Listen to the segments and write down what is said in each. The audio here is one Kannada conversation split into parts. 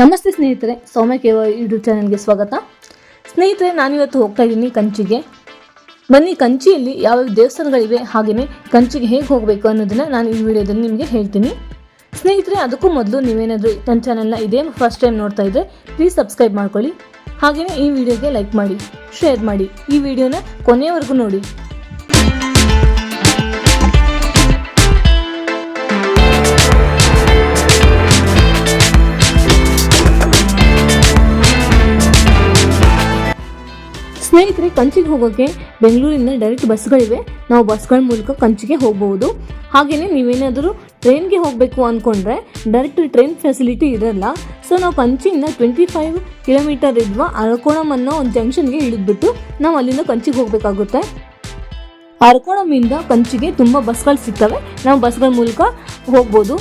ನಮಸ್ತೆ ಸ್ನೇಹಿತರೆ, ಸೌಮ್ಯ ಕೇವ ಯೂಟ್ಯೂಬ್ ಚಾನಲ್ಗೆ ಸ್ವಾಗತ. ಸ್ನೇಹಿತರೆ, ನಾನಿವತ್ತು ಹೋಗ್ತಾ ಇದ್ದೀನಿ ಕಂಚಿಗೆ. ಬನ್ನಿ, ಕಂಚಿಯಲ್ಲಿ ಯಾವ್ಯಾವ ದೇವಸ್ಥಾನಗಳಿವೆ, ಹಾಗೆಯೇ ಕಂಚಿಗೆ ಹೇಗೆ ಹೋಗಬೇಕು ಅನ್ನೋದನ್ನು ನಾನು ಈ ವಿಡಿಯೋದಲ್ಲಿ ನಿಮಗೆ ಹೇಳ್ತೀನಿ. ಸ್ನೇಹಿತರೆ, ಅದಕ್ಕೂ ಮೊದಲು ನೀವೇನಾದರೂ ನನ್ನ ಚಾನಲ್ನ ಇದೇ ಫಸ್ಟ್ ಟೈಮ್ ನೋಡ್ತಾ ಇದ್ದರೆ ಪ್ಲೀಸ್ ಸಬ್ಸ್ಕ್ರೈಬ್ ಮಾಡ್ಕೊಳ್ಳಿ. ಹಾಗೆಯೇ ಈ ವಿಡಿಯೋಗೆ ಲೈಕ್ ಮಾಡಿ, ಶೇರ್ ಮಾಡಿ, ಈ ವಿಡಿಯೋನ ಕೊನೆಯವರೆಗೂ ನೋಡಿ. ಸ್ನೇಹಿತರೆ, ಕಂಚಿಗೆ ಹೋಗೋಕ್ಕೆ ಬೆಂಗಳೂರಿಂದ ಡೈರೆಕ್ಟ್ ಬಸ್ಗಳಿವೆ. ನಾವು ಬಸ್ಗಳ ಮೂಲಕ ಕಂಚಿಗೆ ಹೋಗಬಹುದು. ಹಾಗೆಯೇ ನೀವೇನಾದರೂ ಟ್ರೈನ್ಗೆ ಹೋಗಬೇಕು ಅಂದ್ಕೊಂಡ್ರೆ ಡೈರೆಕ್ಟ್ ಟ್ರೈನ್ ಫೆಸಿಲಿಟಿ ಇರಲ್ಲ. ಸೊ ನಾವು ಕಂಚಿಯಿಂದ 25 ಕಿಲೋಮೀಟರ್ ಇರುವ ಅರಕೋಣಂ ಅನ್ನೋ ಒಂದು ಜಂಕ್ಷನ್ಗೆ ಇಳಿದ್ಬಿಟ್ಟು ನಾವು ಅಲ್ಲಿಂದ ಕಂಚಿಗೆ ಹೋಗಬೇಕಾಗುತ್ತೆ. ಅರಕೋಣಂನಿಂದ ಕಂಚಿಗೆ ತುಂಬ ಬಸ್ಗಳು ಸಿಗ್ತವೆ. ನಾವು ಬಸ್ಗಳ ಮೂಲಕ ಹೋಗ್ಬೋದು.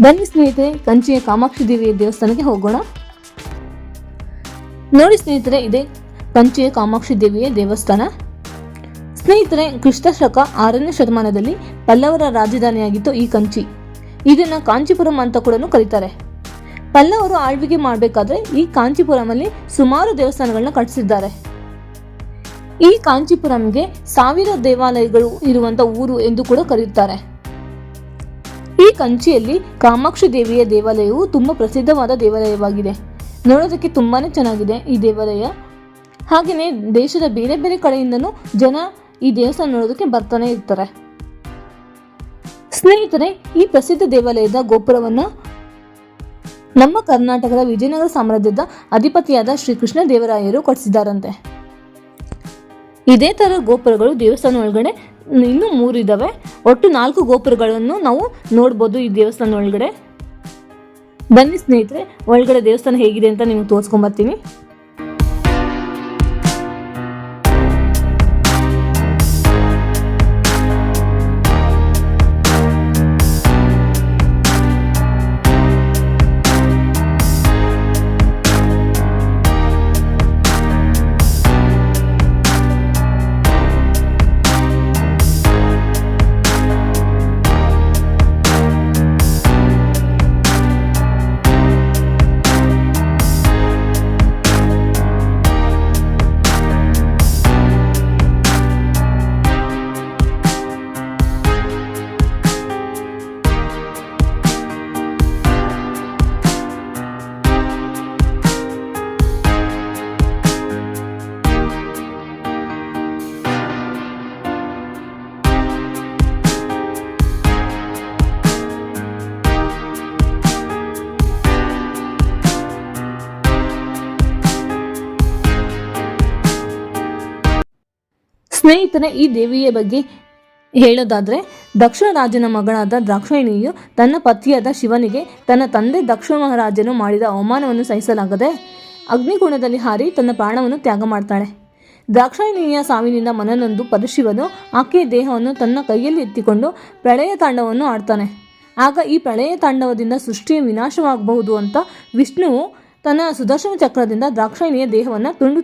ಬನ್ನಿ ಸ್ನೇಹಿತರೆ, ಕಂಚಿಯ ಕಾಮಾಕ್ಷಿ ದೇವಿಯ ದೇವಸ್ಥಾನಕ್ಕೆ ಹೋಗೋಣ. ನೋಡಿ ಸ್ನೇಹಿತರೆ, ಇದೆ ಕಂಚಿಯ ಕಾಮಾಕ್ಷಿ ದೇವಿಯ ದೇವಸ್ಥಾನ. ಸ್ನೇಹಿತರೆ, ಕ್ರಿಸ್ತ ಶಕ 6ನೇ ಶತಮಾನದಲ್ಲಿ ಪಲ್ಲವರ ರಾಜಧಾನಿಯಾಗಿತ್ತು ಈ ಕಂಚಿ. ಇದನ್ನ ಕಾಂಚೀಪುರಂ ಅಂತ ಕೂಡ ಕರೀತಾರೆ. ಪಲ್ಲವರು ಆಳ್ವಿಕೆ ಮಾಡಬೇಕಾದ್ರೆ ಈ ಕಾಂಚೀಪುರಮಲ್ಲಿ ಸುಮಾರು ದೇವಸ್ಥಾನಗಳನ್ನ ಕಟ್ಟಿಸಿದ್ದಾರೆ. ಈ ಕಾಂಚೀಪುರಂಗೆ 1000 ದೇವಾಲಯಗಳು ಇರುವಂತ ಊರು ಎಂದು ಕೂಡ ಕರೆಯುತ್ತಾರೆ. ಈ ಕಂಚಿಯಲ್ಲಿ ಕಾಮಾಕ್ಷಿ ದೇವಿಯ ದೇವಾಲಯವು ತುಂಬಾ ಪ್ರಸಿದ್ಧವಾದ ದೇವಾಲಯವಾಗಿದೆ. ನೋಡೋದಕ್ಕೆ ತುಂಬಾನೇ ಚೆನ್ನಾಗಿದೆ ಈ ದೇವಾಲಯ. ಹಾಗೆಯೇ ದೇಶದ ಬೇರೆ ಬೇರೆ ಕಡೆಯಿಂದನೂ ಜನ ಈ ದೇವಸ್ಥಾನ ನೋಡೋದಕ್ಕೆ ಬರ್ತಾನೆ ಇರ್ತಾರೆ. ಸ್ನೇಹಿತರೆ, ಈ ಪ್ರಸಿದ್ಧ ದೇವಾಲಯದ ಗೋಪುರವನ್ನ ನಮ್ಮ ಕರ್ನಾಟಕದ ವಿಜಯನಗರ ಸಾಮ್ರಾಜ್ಯದ ಅಧಿಪತಿಯಾದ ಶ್ರೀಕೃಷ್ಣ ದೇವರಾಯರು ಕಟ್ಟಿಸಿದ್ದಾರಂತೆ. ಇದೇ ತರ ಗೋಪುರಗಳು ದೇವಸ್ಥಾನ ಒಳಗಡೆ ಇನ್ನೂ 3 ಇದಾವೆ. ಒಟ್ಟು 4 ಗೋಪುರಗಳನ್ನು ನಾವು ನೋಡ್ಬೋದು ಈ ದೇವಸ್ಥಾನ ಒಳಗಡೆ. ಬನ್ನಿ ಸ್ನೇಹಿತರೆ, ಒಳಗಡೆ ದೇವಸ್ಥಾನ ಹೇಗಿದೆ ಅಂತ ನಿಮ್ಗೆ ತೋರಿಸ್ಕೊಂಬರ್ತೀನಿ. ಸ್ನೇಹಿತರೆ, ಈ ದೇವಿಯ ಬಗ್ಗೆ ಹೇಳೋದಾದ್ರೆ, ದಕ್ಷ ರಾಜನ ಮಗಳಾದ ದ್ರಾಕ್ಷಾಯಿಣಿಯು ತನ್ನ ಪತಿಯಾದ ಶಿವನಿಗೆ ತನ್ನ ತಂದೆ ದಕ್ಷ ಮಹಾರಾಜನು ಮಾಡಿದ ಅವಮಾನವನ್ನು ಸಹಿಸಲಾಗದೆ ಅಗ್ನಿಗುಣದಲ್ಲಿ ಹಾರಿ ತನ್ನ ಪ್ರಾಣವನ್ನು ತ್ಯಾಗ ಮಾಡ್ತಾಳೆ. ದ್ರಾಕ್ಷಾಯಿಣಿಯ ಸಾವಿನಿಂದ ಮನನೊಂದು ಪರಶಿವನು ಆಕೆಯ ದೇಹವನ್ನು ತನ್ನ ಕೈಯಲ್ಲಿ ಎತ್ತಿಕೊಂಡು ಪ್ರಳಯ ತಾಂಡವವನ್ನು ಆಡ್ತಾನೆ. ಆಗ ಈ ಪ್ರಳಯ ತಾಂಡವದಿಂದ ಸೃಷ್ಟಿಯ ವಿನಾಶವಾಗಬಹುದು ಅಂತ ವಿಷ್ಣುವು ತನ್ನ ಸುದರ್ಶನ ಚಕ್ರದಿಂದ ದ್ರಾಕ್ಷಾಯಿಣಿಯ ದೇಹವನ್ನು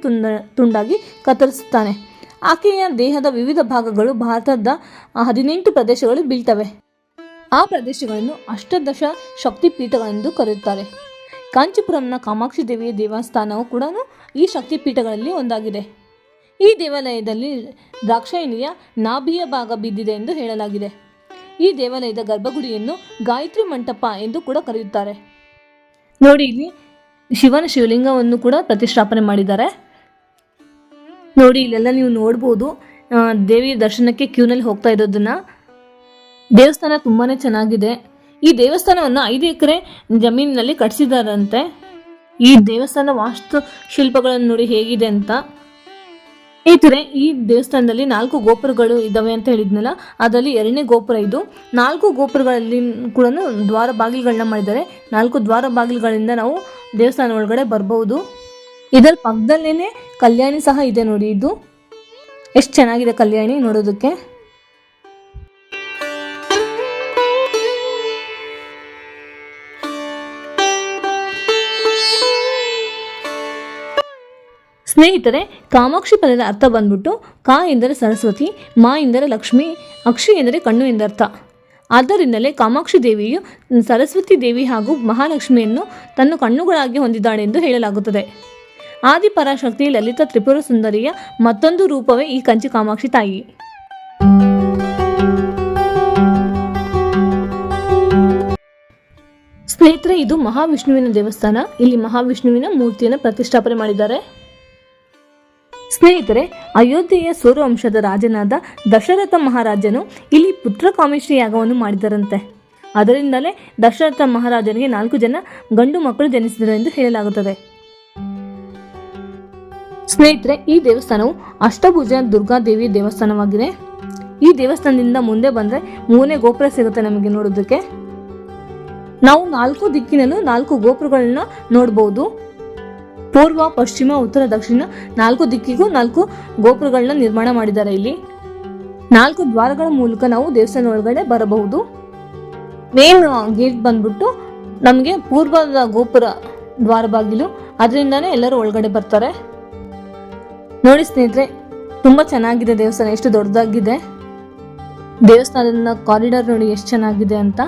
ತುಂಡಾಗಿ ಕತ್ತರಿಸುತ್ತಾನೆ. ಆಕೆಯ ದೇಹದ ವಿವಿಧ ಭಾಗಗಳು ಭಾರತದ 18 ಪ್ರದೇಶಗಳು ಬೀಳ್ತವೆ. ಆ ಪ್ರದೇಶಗಳನ್ನು ಅಷ್ಟದಶ ಶಕ್ತಿ ಪೀಠಗಳೆಂದು ಕರೆಯುತ್ತಾರೆ. ಕಾಂಚೀಪುರಂನ ಕಾಮಾಕ್ಷಿ ದೇವಿಯ ದೇವಸ್ಥಾನವು ಕೂಡ ಈ ಶಕ್ತಿ ಪೀಠಗಳಲ್ಲಿ ಒಂದಾಗಿದೆ. ಈ ದೇವಾಲಯದಲ್ಲಿ ದ್ರಾಕ್ಷಾಯಿಣಿಯ ನಾಭಿಯ ಭಾಗ ಬಿದ್ದಿದೆ ಎಂದು ಹೇಳಲಾಗಿದೆ. ಈ ದೇವಾಲಯದ ಗರ್ಭಗುಡಿಯನ್ನು ಗಾಯತ್ರಿ ಮಂಟಪ ಎಂದು ಕೂಡ ಕರೆಯುತ್ತಾರೆ. ನೋಡಿ, ಇಲ್ಲಿ ಶಿವನ ಶಿವಲಿಂಗವನ್ನು ಕೂಡ ಪ್ರತಿಷ್ಠಾಪನೆ ಮಾಡಿದ್ದಾರೆ. ನೋಡಿ, ಇಲ್ಲೆಲ್ಲ ನೀವು ನೋಡ್ಬೋದು ದೇವಿಯ ದರ್ಶನಕ್ಕೆ ಕ್ಯೂನಲ್ಲಿ ಹೋಗ್ತಾ ಇರೋದನ್ನ. ದೇವಸ್ಥಾನ ತುಂಬಾನೇ ಚೆನ್ನಾಗಿದೆ. ಈ ದೇವಸ್ಥಾನವನ್ನು 5 ಎಕರೆ ಜಮೀನಿನಲ್ಲಿ ಕಟ್ಟಿಸಿದಾರಂತೆ. ಈ ದೇವಸ್ಥಾನ ವಾಸ್ತು ಶಿಲ್ಪಗಳನ್ನು ನೋಡಿ ಹೇಗಿದೆ ಅಂತ. ಸ್ನೇಹಿತರೆ, ಈ ದೇವಸ್ಥಾನದಲ್ಲಿ 4 ಗೋಪುರಗಳು ಇದ್ದಾವೆ ಅಂತ ಹೇಳಿದ್ನಲ್ಲ, ಅದರಲ್ಲಿ 2ನೇ ಗೋಪುರ ಇದು. 4 ಗೋಪುರಗಳಲ್ಲಿ ಕೂಡ ದ್ವಾರ ಬಾಗಿಲುಗಳನ್ನ ಮಾಡಿದ್ದಾರೆ. 4 ದ್ವಾರ ಬಾಗಿಲುಗಳಿಂದ ನಾವು ದೇವಸ್ಥಾನ ಒಳಗಡೆ ಬರ್ಬೋದು. ಇದರ ಪಕ್ಕದಲ್ಲೇನೆ ಕಲ್ಯಾಣಿ ಸಹ ಇದೆ ನೋಡಿ. ಇದು ಎಷ್ಟು ಚೆನ್ನಾಗಿದೆ ಕಲ್ಯಾಣಿ ನೋಡೋದಕ್ಕೆ. ಸ್ನೇಹಿತರೆ, ಕಾಮಾಕ್ಷಿ ಪದದ ಅರ್ಥ ಬಂದ್ಬಿಟ್ಟು ಕಾ ಎಂದರೆ ಸರಸ್ವತಿ, ಮಾ ಎಂದರೆ ಲಕ್ಷ್ಮಿ, ಅಕ್ಷಿ ಎಂದರೆ ಕಣ್ಣು ಎಂದರ್ಥ. ಆದ್ದರಿಂದಲೇ ಕಾಮಾಕ್ಷಿ ದೇವಿಯು ಸರಸ್ವತಿ ದೇವಿ ಹಾಗೂ ಮಹಾಲಕ್ಷ್ಮಿಯನ್ನು ತನ್ನ ಕಣ್ಣುಗಳಾಗಿ ಹೊಂದಿದ್ದಾಳೆ ಎಂದು ಹೇಳಲಾಗುತ್ತದೆ. ಆದಿಪರಾಶಕ್ತಿ ಲಲಿತಾ ತ್ರಿಪುರ ಸುಂದರಿಯ ಮತ್ತೊಂದು ರೂಪವೇ ಈ ಕಂಚಿ ಕಾಮಾಕ್ಷಿ ತಾಯಿ. ಸ್ನೇಹಿತರೆ, ಇದು ಮಹಾವಿಷ್ಣುವಿನ ದೇವಸ್ಥಾನ. ಇಲ್ಲಿ ಮಹಾವಿಷ್ಣುವಿನ ಮೂರ್ತಿಯನ್ನು ಪ್ರತಿಷ್ಠಾಪನೆ ಮಾಡಿದ್ದಾರೆ. ಸ್ನೇಹಿತರೆ, ಅಯೋಧ್ಯೆಯ ಸೂರ್ಯವಂಶದ ರಾಜನಾದ ದಶರಥ ಮಹಾರಾಜನು ಇಲ್ಲಿ ಪುತ್ರ ಕಾಮೇಷ್ಟಿ ಯಾಗವನ್ನು ಮಾಡಿದರಂತೆ. ಅದರಿಂದಲೇ ದಶರಥ ಮಹಾರಾಜನಿಗೆ 4 ಜನ ಗಂಡು ಮಕ್ಕಳು ಜನಿಸಿದರು ಎಂದು ಹೇಳಲಾಗುತ್ತದೆ. ಸ್ನೇಹಿತರೆ, ಈ ದೇವಸ್ಥಾನವು ಅಷ್ಟಭುಜ ದುರ್ಗಾದೇವಿ ದೇವಸ್ಥಾನವಾಗಿದೆ. ಈ ದೇವಸ್ಥಾನದಿಂದ ಮುಂದೆ ಬಂದರೆ 3ನೇ ಗೋಪುರ ಸಿಗುತ್ತೆ ನಮಗೆ ನೋಡೋದಕ್ಕೆ. ನಾವು 4 ದಿಕ್ಕಿನಲ್ಲೂ 4 ಗೋಪುರಗಳನ್ನ ನೋಡಬಹುದು. ಪೂರ್ವ, ಪಶ್ಚಿಮ, ಉತ್ತರ, ದಕ್ಷಿಣ 4 ದಿಕ್ಕಿಗೂ 4 ಗೋಪುರಗಳನ್ನ ನಿರ್ಮಾಣ ಮಾಡಿದ್ದಾರೆ. ಇಲ್ಲಿ 4 ದ್ವಾರಗಳ ಮೂಲಕ ನಾವು ದೇವಸ್ಥಾನ ಒಳಗಡೆ ಬರಬಹುದು. ಮೇನ್ ಗೇಟ್ ಬಂದ್ಬಿಟ್ಟು ನಮಗೆ ಪೂರ್ವದ ಗೋಪುರ ದ್ವಾರ ಬಾಗಿಲು, ಅದರಿಂದಾನೇ ಎಲ್ಲರೂ ಒಳಗಡೆ ಬರ್ತಾರೆ. ನೋಡಿ ಸ್ನೇಹಿತರೆ, ತುಂಬಾ ಚೆನ್ನಾಗಿದೆ ದೇವಸ್ಥಾನ. ಎಷ್ಟು ದೊಡ್ಡದಾಗಿದೆ ದೇವಸ್ಥಾನದ ಕಾರಿಡಾರ್ ನೋಡಿ ಎಷ್ಟು ಚೆನ್ನಾಗಿದೆ ಅಂತ.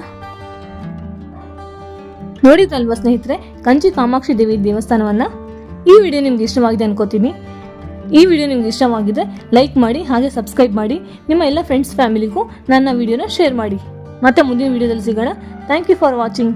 ನೋಡಿದ್ರಲ್ವಾ ಸ್ನೇಹಿತರೆ, ಕಂಚಿ ಕಾಮಾಕ್ಷಿ ದೇವಿ ದೇವಸ್ಥಾನವನ್ನ. ಈ ವಿಡಿಯೋ ನಿಮ್ಗೆ ಇಷ್ಟವಾಗಿದೆ ಅನ್ಕೋತೀನಿ. ಈ ವಿಡಿಯೋ ನಿಮ್ಗೆ ಇಷ್ಟವಾಗಿದೆ ಲೈಕ್ ಮಾಡಿ, ಹಾಗೆ ಸಬ್ಸ್ಕ್ರೈಬ್ ಮಾಡಿ. ನಿಮ್ಮ ಎಲ್ಲ ಫ್ರೆಂಡ್ಸ್ ಫ್ಯಾಮಿಲಿಗೂ ನನ್ನ ವಿಡಿಯೋನ ಶೇರ್ ಮಾಡಿ. ಮತ್ತೆ ಮುಂದಿನ ವಿಡಿಯೋದಲ್ಲಿ ಸಿಗೋಣ. Thank you for watching.